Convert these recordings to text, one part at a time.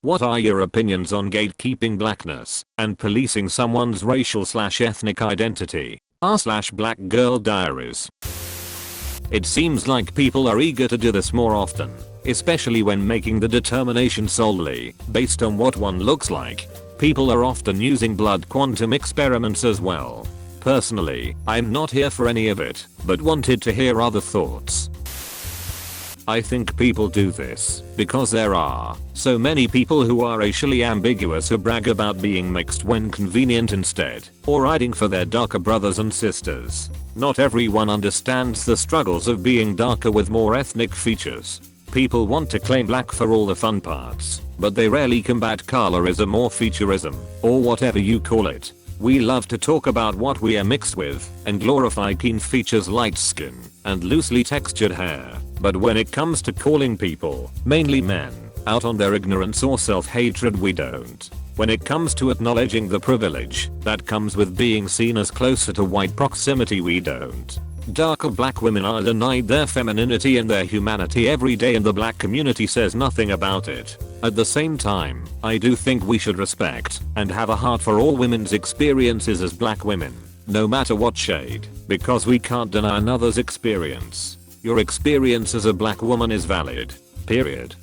What are your opinions on gatekeeping blackness and policing someone's racial/ethnic identity? r/Black Girl Diaries. It seems like people are eager to do this more often, especially when making the determination solely based on what one looks like. People are often using blood quantum experiments as well. Personally, I'm not here for any of it, but wanted to hear other thoughts. I think people do this because there are so many people who are racially ambiguous who brag about being mixed when convenient instead, or hiding for their darker brothers and sisters. Not everyone understands the struggles of being darker with more ethnic features. People want to claim black for all the fun parts, but they rarely combat colorism or featureism, or whatever you call it. We love to talk about what we are mixed with, and glorify keen features, light skin, and loosely textured hair. But when it comes to calling people, mainly men, out on their ignorance or self-hatred, we don't. When it comes to acknowledging the privilege that comes with being seen as closer to white proximity, we don't. Darker black women are denied their femininity and their humanity every day, and the black community says nothing about it. At the same time, I do think we should respect and have a heart for all women's experiences as black women, no matter what shade, because we can't deny another's experience. Your experience as a black woman is valid. Period.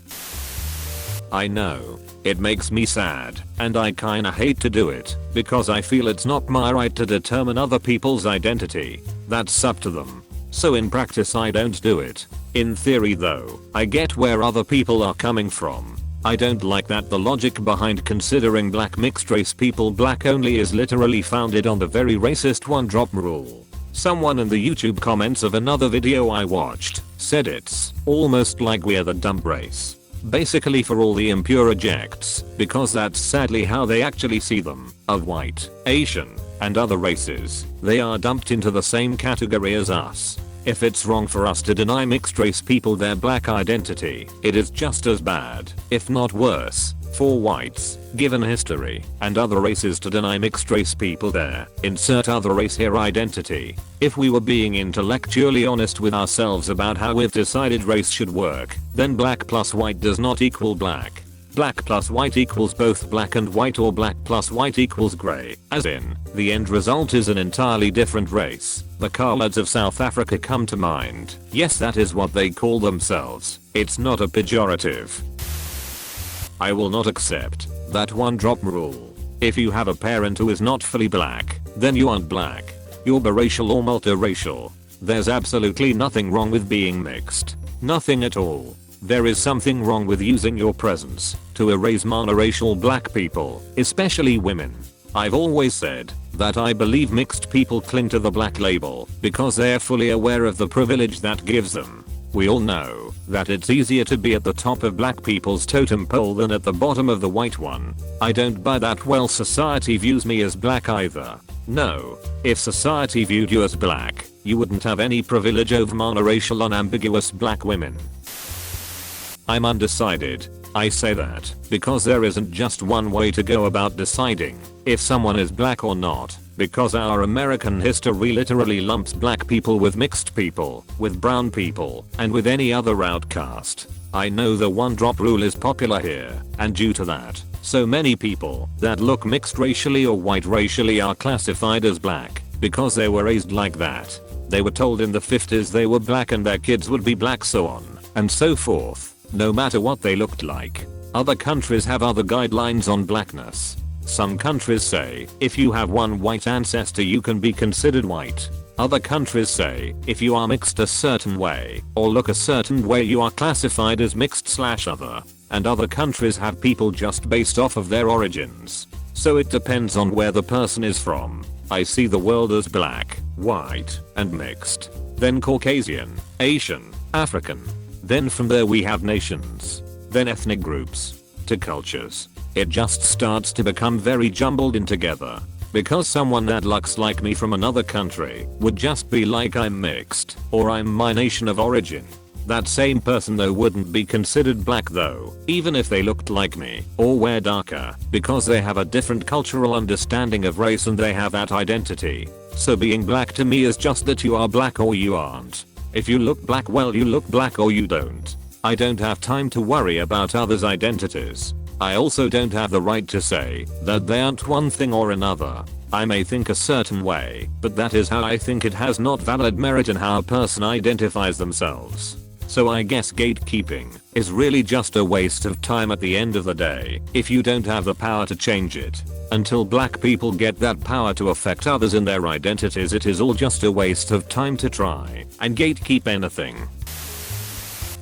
I know. It makes me sad, and I kinda hate to do it, because I feel it's not my right to determine other people's identity. That's up to them. So in practice I don't do it. In theory though, I get where other people are coming from. I don't like that the logic behind considering black mixed race people black only is literally founded on the very racist one-drop rule. Someone in the YouTube comments of another video I watched said it's almost like we're the dumb race. Basically for all the impure ejects, because that's sadly how they actually see them, of white, Asian, and other races. They are dumped into the same category as us. If it's wrong for us to deny mixed race people their black identity, it is just as bad, if not worse, for whites, given history, and other races to deny mixed race people their insert other race here identity. If we were being intellectually honest with ourselves about how we've decided race should work, then black plus white does not equal black. Black plus white equals both black and white, or black plus white equals grey, as in, the end result is an entirely different race. The Coloureds of South Africa come to mind. Yes, that is what they call themselves. It's not a pejorative. I will not accept that one-drop rule. If you have a parent who is not fully black, then you aren't black. You're biracial or multiracial. There's absolutely nothing wrong with being mixed. Nothing at all. There is something wrong with using your presence to erase monoracial black people, especially women. I've always said that I believe mixed people cling to the black label because they're fully aware of the privilege that gives them. We all know that it's easier to be at the top of black people's totem pole than at the bottom of the white one. I don't buy that well society views me as black either. No. If society viewed you as black, you wouldn't have any privilege over monoracial unambiguous black women. I'm undecided. I say that because there isn't just one way to go about deciding if someone is black or not, because our American history literally lumps black people with mixed people, with brown people, and with any other outcast. I know the one-drop rule is popular here, and due to that, so many people that look mixed racially or white racially are classified as black because they were raised like that. They were told in the 50s they were black and their kids would be black, so on and so forth. No matter what they looked like. Other countries have other guidelines on blackness. Some countries say if you have one white ancestor you can be considered white. Other countries say if you are mixed a certain way or look a certain way you are classified as mixed/other. And other countries have people just based off of their origins. So it depends on where the person is from. I see the world as black, white, and mixed. Then Caucasian, Asian, African. Then from there we have nations. Then ethnic groups. To cultures. It just starts to become very jumbled in together. Because someone that looks like me from another country would just be like I'm mixed, or I'm my nation of origin. That same person though wouldn't be considered black though, even if they looked like me, or were darker, because they have a different cultural understanding of race and they have that identity. So being black to me is just that you are black or you aren't. If you look black, well you look black or you don't. I don't have time to worry about others' identities. I also don't have the right to say that they aren't one thing or another. I may think a certain way, but that is how I think. It has not valid merit in how a person identifies themselves. So I guess gatekeeping is really just a waste of time at the end of the day if you don't have the power to change it. Until black people get that power to affect others in their identities, it is all just a waste of time to try and gatekeep anything.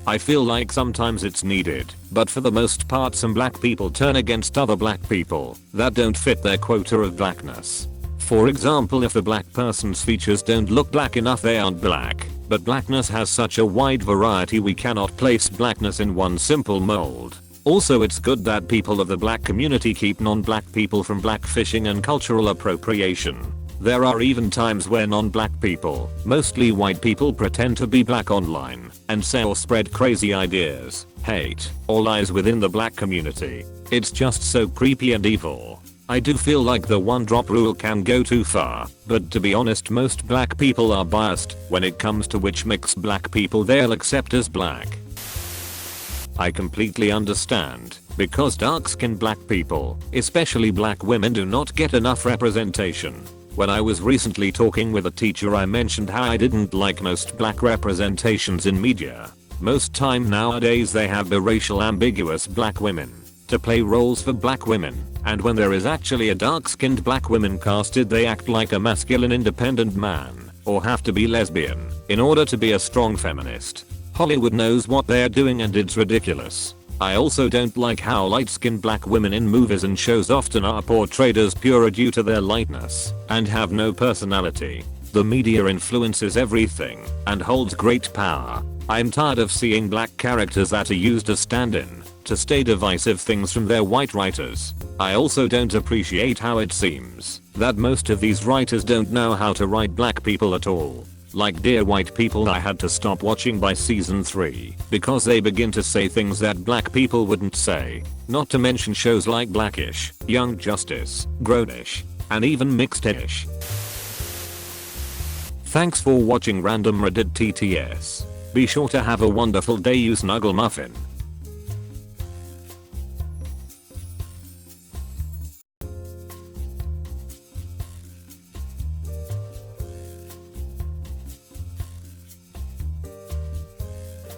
I feel like sometimes it's needed, but for the most part some black people turn against other black people that don't fit their quota of blackness. For example, if a black person's features don't look black enough, they aren't black. But blackness has such a wide variety, we cannot place blackness in one simple mold. Also, it's good that people of the black community keep non-black people from blackfishing and cultural appropriation. There are even times where non-black people, mostly white people, pretend to be black online and say or spread crazy ideas, hate, or lies within the black community. It's just so creepy and evil. I do feel like the one drop rule can go too far, but to be honest, most black people are biased when it comes to which mixed black people they'll accept as black. I completely understand, because dark-skinned black people, especially black women, do not get enough representation. When I was recently talking with a teacher, I mentioned how I didn't like most black representations in media. Most time nowadays they have biracial ambiguous black women to play roles for black women, and when there is actually a dark-skinned black woman casted, they act like a masculine independent man, or have to be lesbian, in order to be a strong feminist. Hollywood knows what they're doing and it's ridiculous. I also don't like how light-skinned black women in movies and shows often are portrayed as pure due to their lightness and have no personality. The media influences everything and holds great power. I'm tired of seeing black characters that are used as stand-in to say divisive things from their white writers. I also don't appreciate how it seems that most of these writers don't know how to write black people at all. Like Dear White People, I had to stop watching by season 3 because they begin to say things that black people wouldn't say. Not to mention shows like Blackish, Young Justice, Grownish, and even Mixedish. Thanks for watching Random Reddit TTS. Be sure to have a wonderful day, you snuggle muffin.